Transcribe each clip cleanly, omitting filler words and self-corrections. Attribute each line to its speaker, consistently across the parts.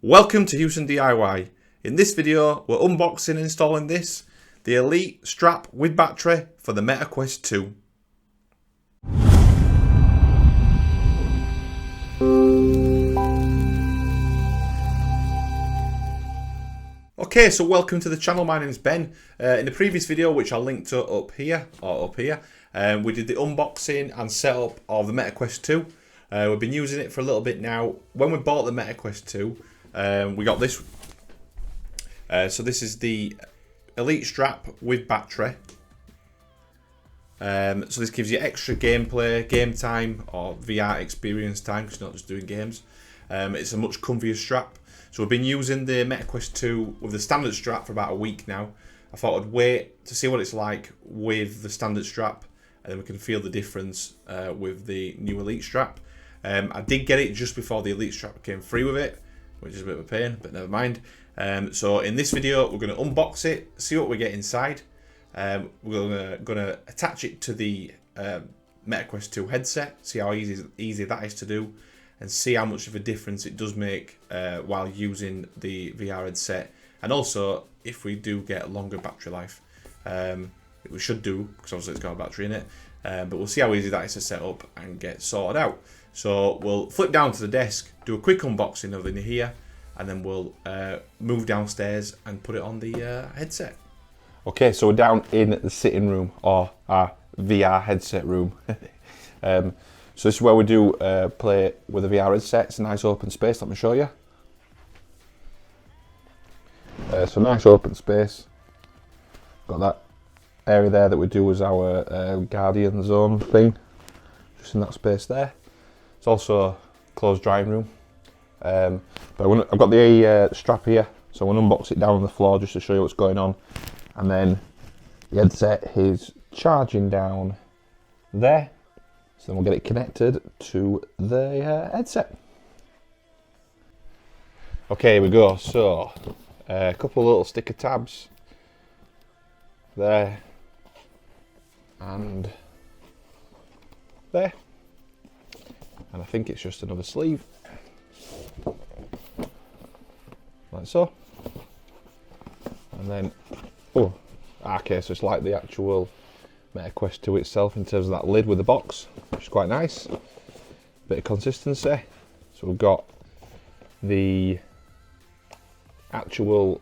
Speaker 1: Welcome to Huson DIY. In this video, we're unboxing and installing the Elite strap with battery for the Meta Quest 2. Okay, so welcome to the channel. My name is Ben. In the previous video, which I'll link to up here, we did the unboxing and setup of the Meta Quest 2. We've been using it for a little bit now. When we bought the Meta Quest 2, we got this. So this is the Elite strap with battery. So this gives you extra gameplay, game time, or VR experience time, because it's not just doing games. It's a much comfier strap. So we've been using the Meta Quest 2 with the standard strap for about a week now. I thought I'd wait to see what it's like with the standard strap, and then we can feel the difference with the new Elite strap. I did get it just before the Elite strap came free with it, which is a bit of a pain, but never mind. So in this video, we're going to unbox it, see what we get inside. We're going to attach it to the Meta Quest 2 headset, see how easy that is to do, and see how much of a difference it does make while using the VR headset. And also, if we do get a longer battery life, we should do, because obviously it's got a battery in it. But we'll see how easy that is to set up and get sorted out. So we'll flip down to the desk, do a quick unboxing of it in here, and then we'll move downstairs and put it on the headset. Okay, so we're down in the sitting room, or our VR headset room. So this is where we do play with a VR headset. It's a nice open space, let me show you. So nice open space. Got that area there that we do as our Guardian zone thing, just in that space there. It's also a closed drying room. But I've got the strap here, so I'm going to unbox it down on the floor just to show you what's going on. And then the headset is charging down there, so then we'll get it connected to the headset. Okay, here we go. So a couple of little sticker tabs there and there, and I think it's just another sleeve, like so. And then, oh, okay, so it's like the actual Meta Quest 2 itself in terms of that lid with the box, which is quite nice. Bit of consistency. So we've got the actual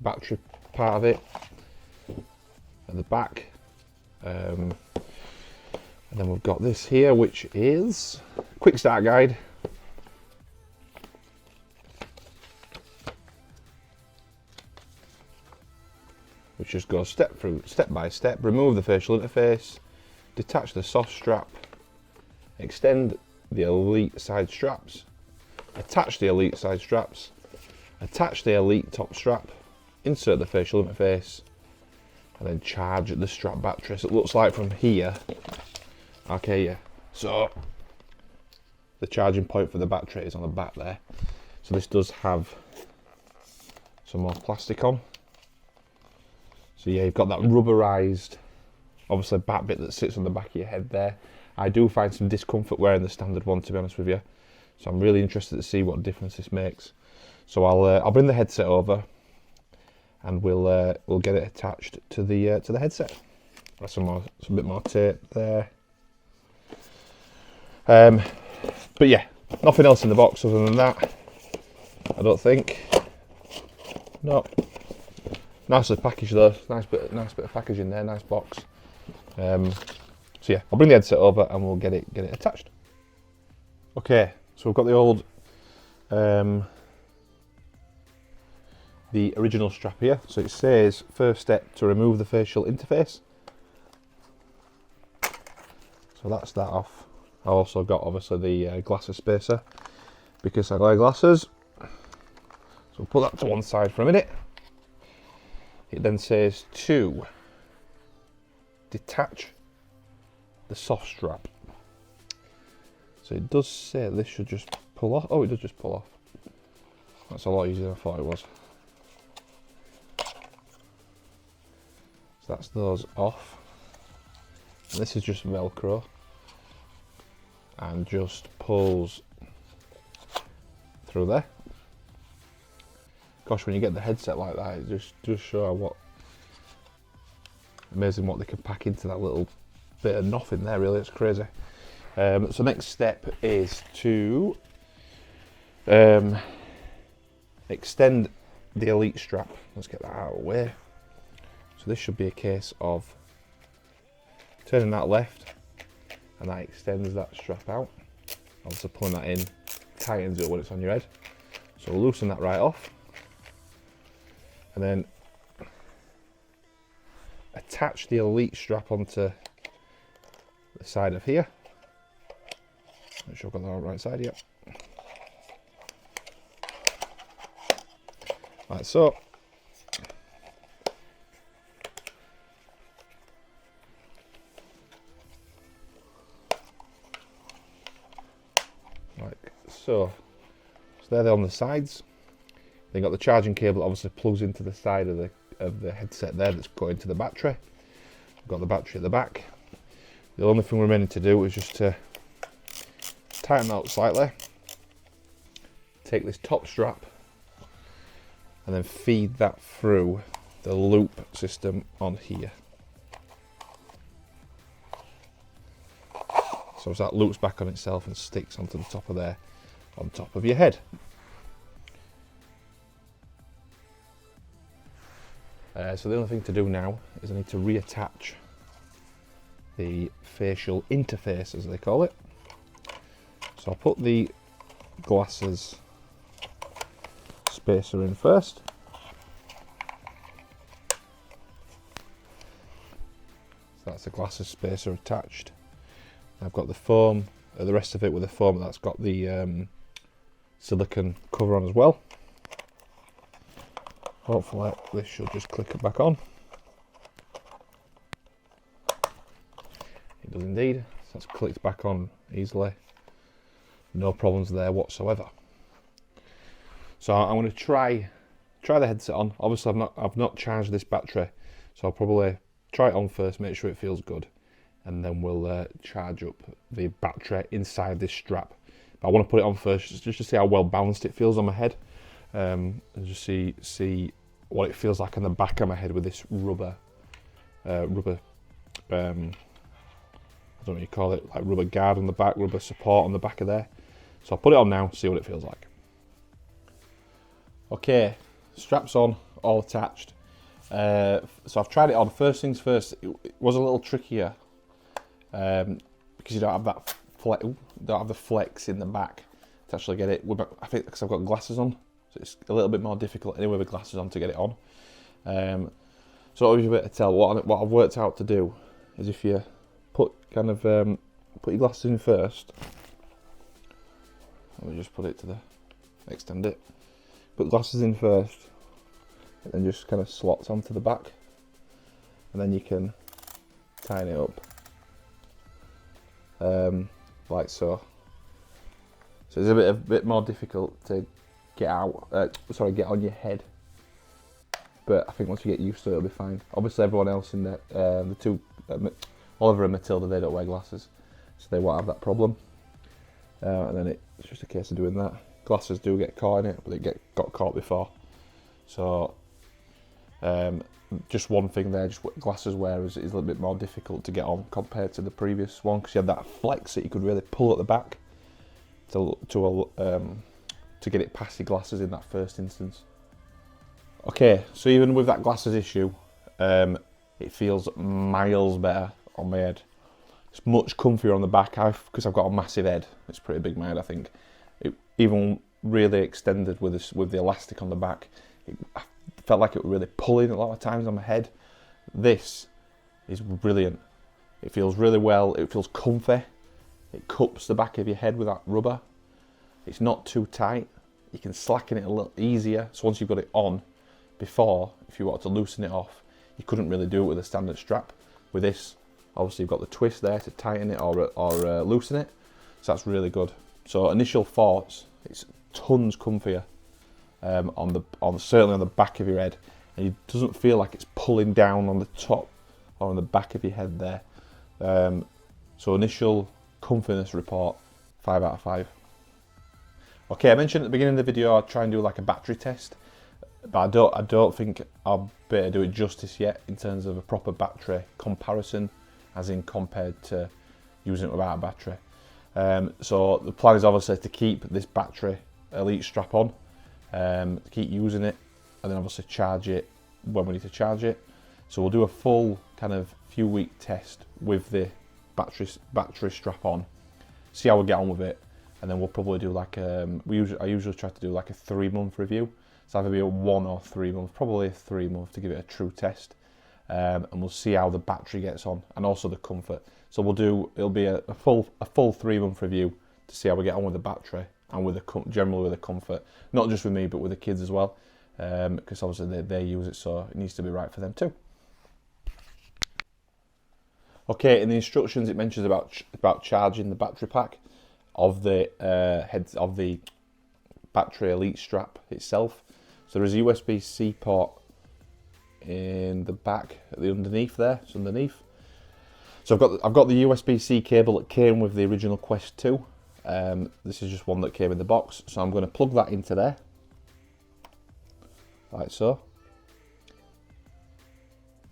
Speaker 1: battery part of it at the back. And then we've got this here, which is quick start guide. Which just goes step by step. Remove the facial interface, detach the soft strap, extend the Elite side straps, attach the Elite side straps, attach the Elite top strap, insert the facial interface, and then charge the strap battery. So it looks like from here. Okay, yeah. So the charging point for the battery is on the back there. So this does have some more plastic on. So yeah, you've got that rubberized, obviously, back bit that sits on the back of your head there. I do find some discomfort wearing the standard one, to be honest with you. So I'm really interested to see what difference this makes. So I'll bring the headset over, and we'll get it attached to the headset. That's some bit more tape there. But yeah, nothing else in the box other than that, I don't think. No. Nicely packaged though, nice bit of packaging there, nice box. So yeah, I'll bring the headset over and we'll get it attached. Okay, so we've got the old, the original strap here. So it says first step to remove the facial interface. So that's that off. I also got obviously the glasses spacer because I wear glasses. So we'll put that to one side for a minute. It then says to detach the soft strap. So it does say this should just pull off. Oh, it does just pull off. That's a lot easier than I thought it was. So that's those off. And this is just Velcro. And just pulls
Speaker 2: through there. Gosh, when you get the headset like that, it just shows what amazing what they can pack into that little bit of nothing there. Really, it's crazy. So next step is to extend the Elite strap. Let's get that out of the way. So this should be a case of turning that left, and that extends that strap out. Also pulling that in tightens it when it's on your head. So loosen that right off, and then attach the Elite strap onto the side of here. Make sure I've got that on the right side, yep. Like so. Like so. So they're on the sides. Then got the charging cable that obviously plugs into the side of the headset there that's going to the battery. We've got the battery at the back. The only thing remaining to do is just to tighten out slightly. Take this top strap and then feed that through the loop system on here. So as that loops back on itself and sticks onto the top of there, on top of your head. So the only thing to do now is I need to reattach the facial interface, as they call it. So I'll put the glasses spacer in first. So that's the glasses spacer attached. I've got the foam, the rest of it with the foam that's got the silicone cover on as well. Hopefully this should just click it back on. It does indeed. So that's clicked back on easily. No problems there whatsoever. So I'm going to try the headset on. Obviously I've not charged this battery, so I'll probably try it on first, make sure it feels good, and then we'll charge up the battery inside this strap. But I want to put it on first just to see how well balanced it feels on my head, and just see what it feels like on the back of my head with this rubber I don't know what you call it, like rubber guard on the back, rubber support on the back of there. So I'll put it on now, see what it feels like. Okay, straps on, all attached. So I've tried it on. First things first, it was a little trickier because you don't have that don't have the flex in the back to actually get it. I think because I've got glasses on, so it's a little bit more difficult anyway with glasses on to get it on. So I'll give you a bit to tell. What I've worked out to do is if you put your glasses in first. Let me just put it to extend it. Put glasses in first, and then just kind of slots onto the back, and then you can tighten it up, like so. So it's a bit more difficult to get out. Get on your head, but I think once you get used to it, it'll be fine. Obviously, everyone else in the two, Oliver and Matilda, they don't wear glasses, so they won't have that problem. And then it's just a case of doing that. Glasses do get caught in it, but they got caught before. So just one thing there, just glasses wear is a little bit more difficult to get on compared to the previous one, because you had that flex that you could really pull at the back to get it past your glasses in that first instance. Okay, so even with that glasses issue, it feels miles better on my head. It's much comfier on the back because I've got a massive head. It's pretty big, my head, I think. It even really extended with the elastic on the back. I felt like it was really pulling a lot of times on my head. This is brilliant. It feels really well. It feels comfy. It cups the back of your head with that rubber. It's not too tight. You can slacken it a little easier. So once you've got it on, before, if you wanted to loosen it off, you couldn't really do it with a standard strap. With this, obviously you've got the twist there to tighten it or loosen it. So that's really good. So initial thoughts, it's tons comfier certainly on the back of your head, and it doesn't feel like it's pulling down on the top or on the back of your head there. So initial comfiness report, 5 out of 5. Okay, I mentioned at the beginning of the video I'd try and do like a battery test, but I don't think I'll be able to do it justice yet in terms of a proper battery comparison, as in compared to using it without a battery. So the plan is obviously to keep this battery elite strap on, to keep using it, and then obviously charge it when we need to charge it. So we'll do a full kind of few week test with the battery strap on, see how we get on with it, and then we'll probably do like I usually try to do like a 3-month review. So either be a 1 or 3 month, probably a 3 month to give it a true test, and we'll see how the battery gets on and also the comfort. So it'll be a full 3-month review to see how we get on with the battery and with generally with the comfort, not just with me but with the kids as well, because obviously they use it, so it needs to be right for them too. Okay, in the instructions it mentions about charging the battery pack of the of the battery elite strap itself. So there is a USB-C port in the back, at the underneath there. It's underneath. So I've got the USB-C cable that came with the original Quest 2. This is just one that came in the box. So I'm going to plug that into there, like so.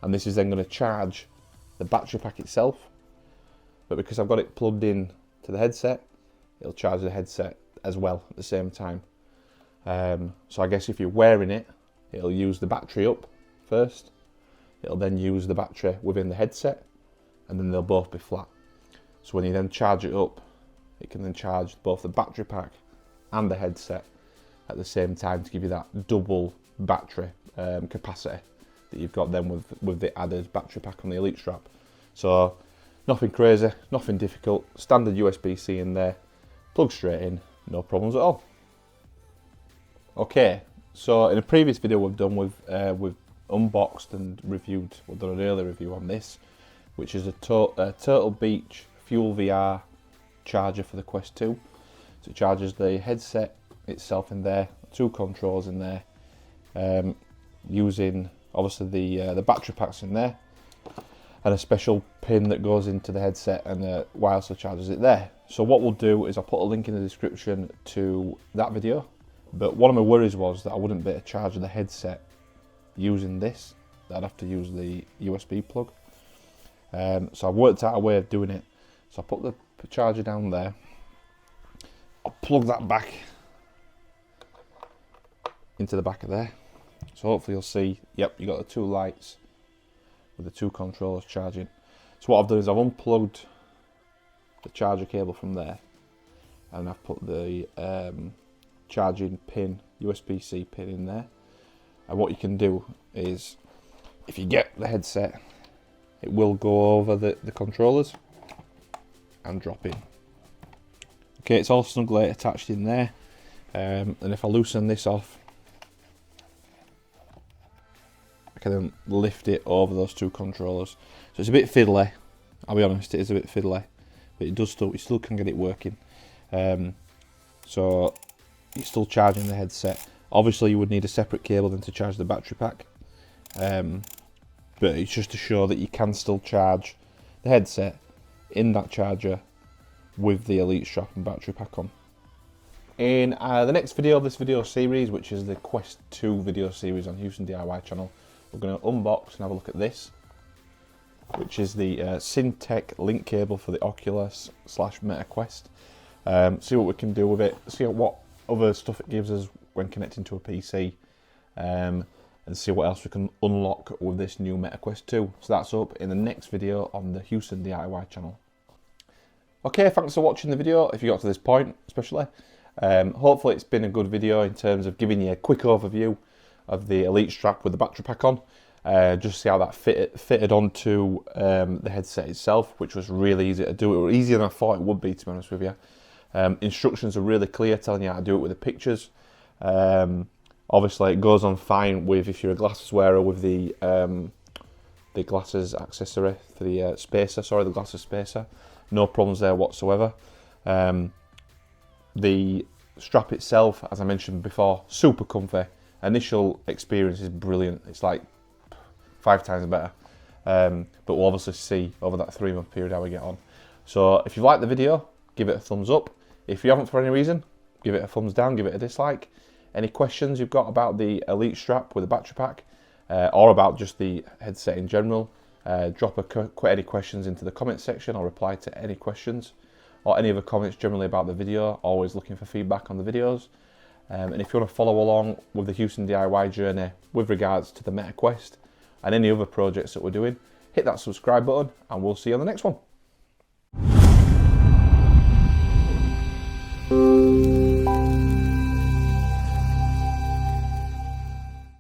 Speaker 2: And this is then going to charge the battery pack itself. But because I've got it plugged in to the headset, it'll charge the headset as well at the same time. So I guess if you're wearing it, it'll use the battery up first. It'll then use the battery within the headset, and then they'll both be flat. So when you then charge it up, it can then charge both the battery pack and the headset at the same time to give you that double battery capacity that you've got then with the added battery pack on the Elite strap. So nothing crazy, nothing difficult, standard USB-C in there, plug straight in, no problems at all. Okay, so in a previous video we've unboxed and reviewed, we've done an early review on this, which is a Turtle Beach Fuel VR charger for the Quest 2. So it charges the headset itself in there, 2 controls in there, using obviously the battery packs in there, and a special pin that goes into the headset and wirelessly charges it there. So what we'll do is I'll put a link in the description to that video, but one of my worries was that I wouldn't be able to charge the headset using this, that I'd have to use the USB plug. So I've worked out a way of doing it. So I put the charger down there, I'll plug that back into the back of there. So hopefully you'll see, yep, you got the 2 lights with the 2 controllers charging. So what I've done is I've unplugged the charger cable from there, and I've put the charging pin, USB-C pin in there. And what you can do is, if you get the headset, it will go over the controllers and drop in. Okay, it's all snugly attached in there, and if I loosen this off, I can then lift it over those 2 controllers. So it's a bit fiddly, I'll be honest, it is a bit fiddly, but you still can get it working. So you're still charging the headset. Obviously you would need a separate cable then to charge the battery pack, but it's just to show that you can still charge the headset in that charger with the Elite strap and battery pack on. In the next video of this video series, which is the Quest 2 video series on Huson DIY channel, we're going to unbox and have a look at this, which is the Syntec link cable for the Oculus / Meta Quest. See what we can do with it, see what other stuff it gives us when connecting to a PC, and see what else we can unlock with this new Meta Quest 2. So that's up in the next video on the Huson DIY channel. Okay, thanks for watching the video, if you got to this point especially. Hopefully it's been a good video in terms of giving you a quick overview of the Elite strap with the battery pack on. Just see how that fitted onto the headset itself, which was really easy to do. It was easier than I thought it would be, to be honest with you. Instructions are really clear, telling you how to do it with the pictures. Obviously it goes on fine with, if you're a glasses wearer, with the glasses accessory for the spacer, the glasses spacer. No problems there whatsoever. The strap itself, as I mentioned before, super comfy. Initial experience is brilliant. It's like 5 times better. But we'll obviously see over that 3-month period how we get on. So if you like the video, give it a thumbs up. If you haven't for any reason, give it a thumbs down, give it a dislike. Any questions you've got about the Elite strap with the battery pack, or about just the headset in general, drop any questions into the comment section. I'll reply to any questions, or any other comments generally about the video. Always looking for feedback on the videos. And if you want to follow along with the Huson DIY journey with regards to the MetaQuest and any other projects that we're doing, hit that subscribe button and we'll see you on the next one.